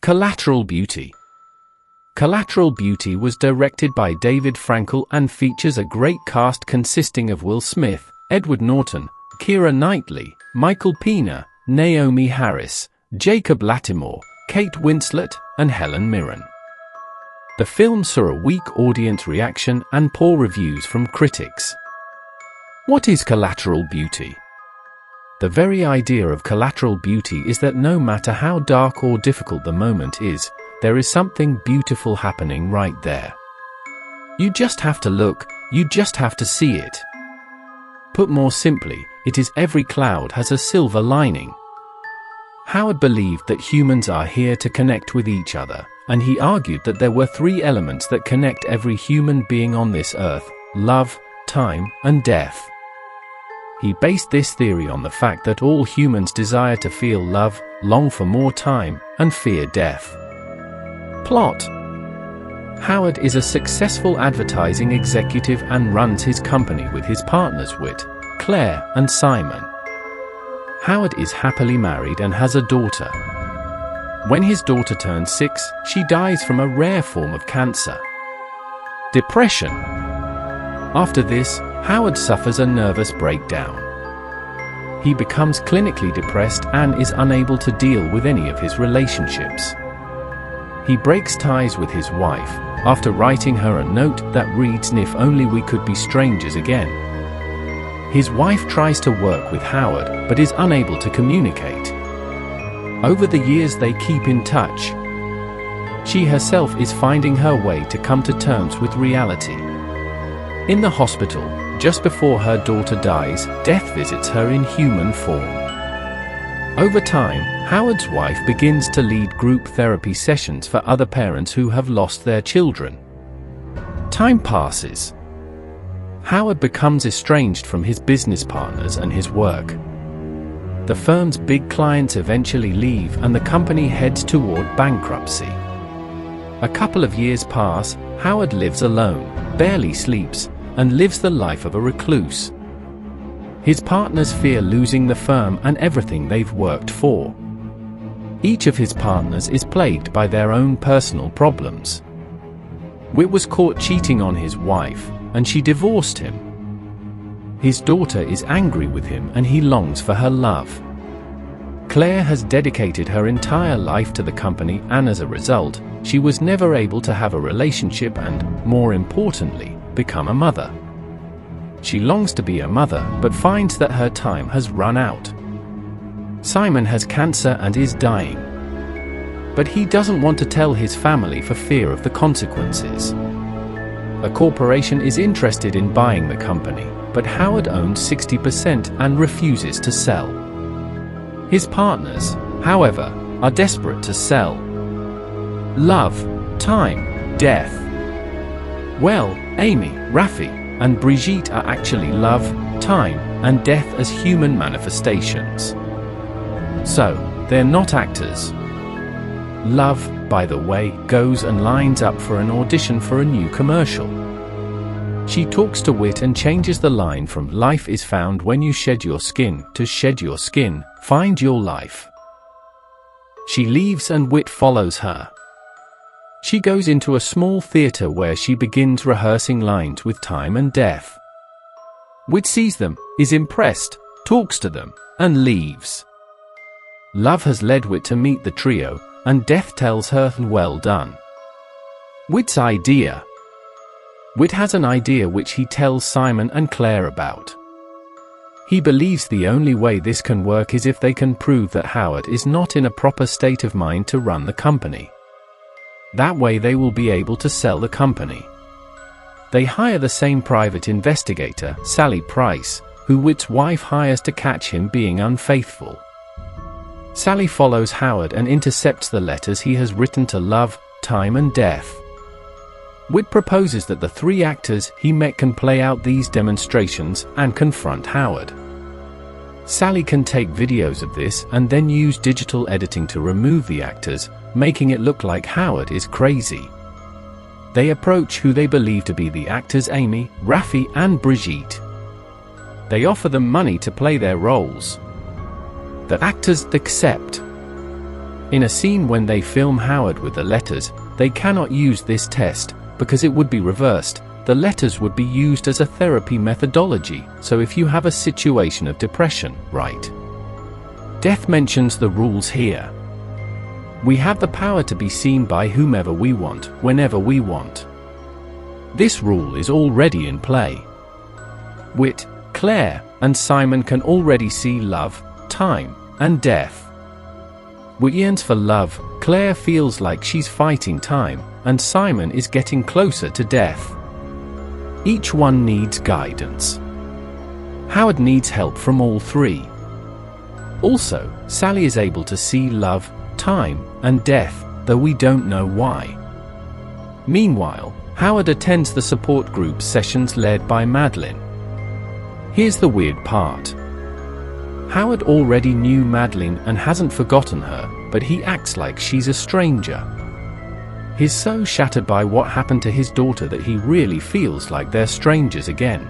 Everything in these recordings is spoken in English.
Collateral Beauty. Collateral Beauty was directed by David Frankel and features a great cast consisting of Will Smith, Edward Norton, Keira Knightley, Michael Pena, Naomi Harris, Jacob Latimore, Kate Winslet, and Helen Mirren. The film saw a weak audience reaction and poor reviews from critics. What is Collateral Beauty? The very idea of collateral beauty is that no matter how dark or difficult the moment is, there is something beautiful happening right there. You just have to look, you just have to see it. Put more simply, it is every cloud has a silver lining. Howard believed that humans are here to connect with each other, and he argued that there were three elements that connect every human being on this earth: love, time, and death. He based this theory on the fact that all humans desire to feel love, long for more time, and fear death. Plot: Howard is a successful advertising executive and runs his company with his partners Whit, Claire, and Simon. Howard is happily married and has a daughter. When his daughter turns 6, she dies from a rare form of cancer. Depression. After this, Howard suffers a nervous breakdown. He becomes clinically depressed and is unable to deal with any of his relationships. He breaks ties with his wife, after writing her a note that reads, "If only we could be strangers again." His wife tries to work with Howard, but is unable to communicate. Over the years they keep in touch. She herself is finding her way to come to terms with reality. In the hospital, just before her daughter dies, death visits her in human form. Over time, Howard's wife begins to lead group therapy sessions for other parents who have lost their children. Time passes. Howard becomes estranged from his business partners and his work. The firm's big clients eventually leave and the company heads toward bankruptcy. A couple of years pass. Howard lives alone, barely sleeps, and lives the life of a recluse. His partners fear losing the firm and everything they've worked for. Each of his partners is plagued by their own personal problems. Whit was caught cheating on his wife, and she divorced him. His daughter is angry with him and he longs for her love. Claire has dedicated her entire life to the company, and as a result, she was never able to have a relationship and, more importantly, become a mother. She longs to be a mother, but finds that her time has run out. Simon has cancer and is dying. But he doesn't want to tell his family for fear of the consequences. A corporation is interested in buying the company, but Howard owns 60% and refuses to sell. His partners, however, are desperate to sell. Love, time, death. Well, Amy, Rafi, and Brigitte are actually love, time, and death as human manifestations. So, they're not actors. Love, by the way, goes and lines up for an audition for a new commercial. She talks to Whit and changes the line from "Life is found when you shed your skin" to "Shed your skin, find your life." She leaves and Whit follows her. She goes into a small theater where she begins rehearsing lines with time and death. Whit sees them, is impressed, talks to them, and leaves. Love has led Whit to meet the trio, and death tells her, "Well done." Whit's idea. Whit has an idea which he tells Simon and Claire about. He believes the only way this can work is if they can prove that Howard is not in a proper state of mind to run the company. That way they will be able to sell the company. They hire the same private investigator, Sally Price, who Whit's wife hires to catch him being unfaithful. Sally follows Howard and intercepts the letters he has written to love, time, and death. Whit proposes that the three actors he met can play out these demonstrations and confront Howard. Sally can take videos of this and then use digital editing to remove the actors, making it look like Howard is crazy. They approach who they believe to be the actors Amy, Rafi, and Brigitte. They offer them money to play their roles. The actors accept. In a scene when they film Howard with the letters, they cannot use this test, because it would be reversed. The letters would be used as a therapy methodology, so if you have a situation of depression, write. Death mentions the rules here. We have the power to be seen by whomever we want, whenever we want. This rule is already in play. Whit, Claire, and Simon can already see love, time, and death. Whit yearns for love, Claire feels like she's fighting time, and Simon is getting closer to death. Each one needs guidance. Howard needs help from all three. Also, Sally is able to see love, time, and death, though we don't know why. Meanwhile, Howard attends the support group sessions led by Madeline. Here's the weird part. Howard already knew Madeline and hasn't forgotten her, but he acts like she's a stranger. He's so shattered by what happened to his daughter that he really feels like they're strangers again.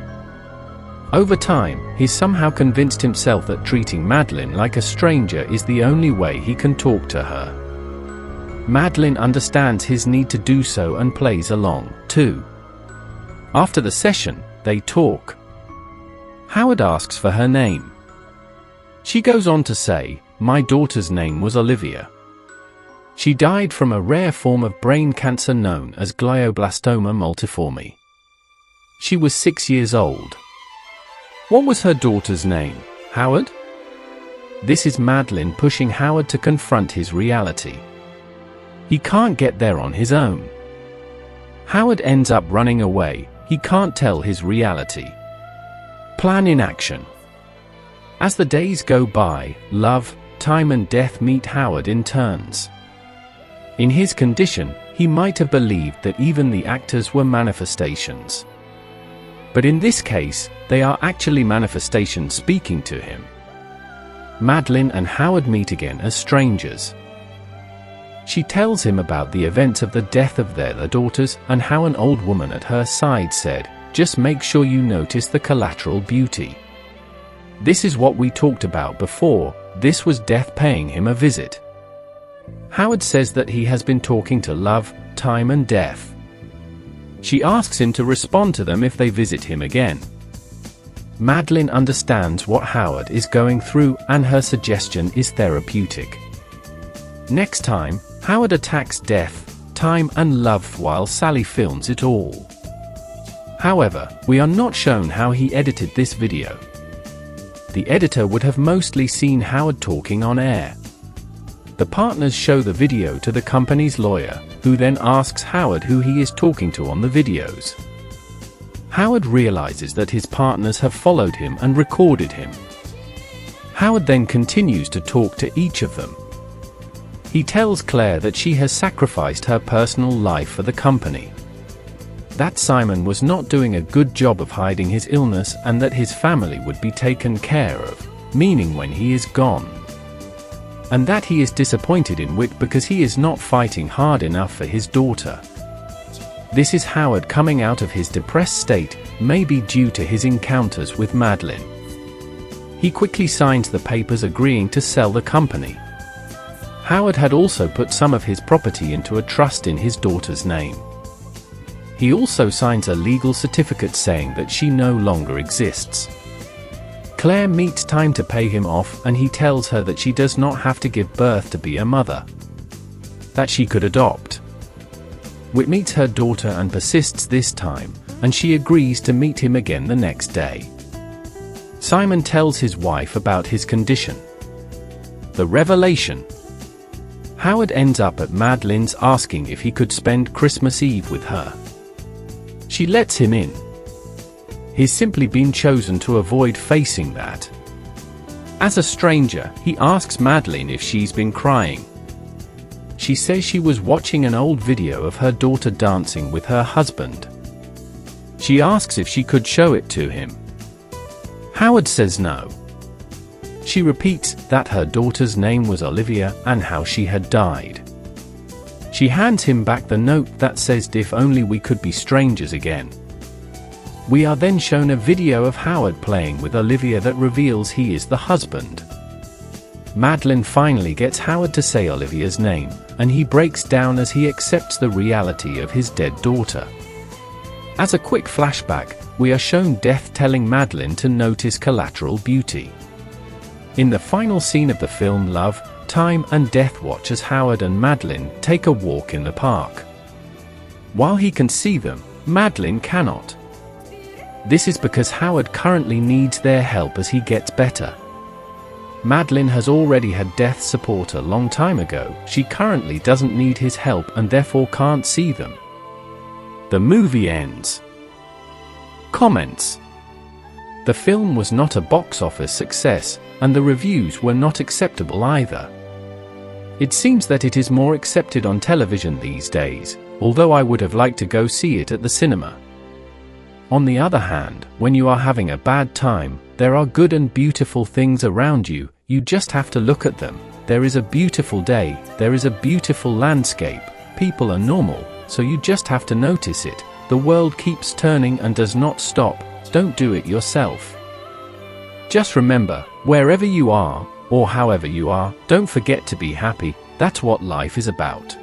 Over time, he's somehow convinced himself that treating Madeline like a stranger is the only way he can talk to her. Madeline understands his need to do so and plays along, too. After the session, they talk. Howard asks for her name. She goes on to say, "My daughter's name was Olivia. She died from a rare form of brain cancer known as glioblastoma multiforme. She was 6 years old." What was her daughter's name, Howard? This is Madeline pushing Howard to confront his reality. He can't get there on his own. Howard ends up running away. He can't tell his reality. Plan in action. As the days go by, love, time, and death meet Howard in turns. In his condition, he might have believed that even the actors were manifestations. But in this case, they are actually manifestations speaking to him. Madeline and Howard meet again as strangers. She tells him about the events of the death of their daughters and how an old woman at her side said, "Just make sure you notice the collateral beauty." This is what we talked about before. This was death paying him a visit. Howard says that he has been talking to love, time, and death. She asks him to respond to them if they visit him again. Madeline understands what Howard is going through, and her suggestion is therapeutic. Next time, Howard attacks death, time, and love while Sally films it all. However, we are not shown how he edited this video. The editor would have mostly seen Howard talking on air. The partners show the video to the company's lawyer, who then asks Howard who he is talking to on the videos. Howard realizes that his partners have followed him and recorded him. Howard then continues to talk to each of them. He tells Claire that she has sacrificed her personal life for the company. That Simon was not doing a good job of hiding his illness and that his family would be taken care of, meaning when he is gone. And that he is disappointed in Whit because he is not fighting hard enough for his daughter. This is Howard coming out of his depressed state, maybe due to his encounters with Madeline. He quickly signs the papers agreeing to sell the company. Howard had also put some of his property into a trust in his daughter's name. He also signs a legal certificate saying that she no longer exists. Claire meets time to pay him off, and he tells her that she does not have to give birth to be a mother. That she could adopt. Whit meets her daughter and persists this time, and she agrees to meet him again the next day. Simon tells his wife about his condition. The revelation. Howard ends up at Madeline's asking if he could spend Christmas Eve with her. She lets him in. He's simply been chosen to avoid facing that. As a stranger, he asks Madeline if she's been crying. She says she was watching an old video of her daughter dancing with her husband. She asks if she could show it to him. Howard says no. She repeats that her daughter's name was Olivia and how she had died. She hands him back the note that says, "If only we could be strangers again." We are then shown a video of Howard playing with Olivia that reveals he is the husband. Madeline finally gets Howard to say Olivia's name, and he breaks down as he accepts the reality of his dead daughter. As a quick flashback, we are shown Death telling Madeline to notice Collateral Beauty. In the final scene of the film, Love, Time and Death watch as Howard and Madeline take a walk in the park. While he can see them, Madeline cannot. This is because Howard currently needs their help as he gets better. Madeline has already had Death's support a long time ago. She currently doesn't need his help and therefore can't see them. The movie ends. Comments. The film was not a box office success, and the reviews were not acceptable either. It seems that it is more accepted on television these days, although I would have liked to go see it at the cinema. On the other hand, when you are having a bad time, there are good and beautiful things around you, you just have to look at them. There is a beautiful day, there is a beautiful landscape, people are normal, so you just have to notice it. The world keeps turning and does not stop, don't do it yourself. Just remember, wherever you are, or however you are, don't forget to be happy, that's what life is about.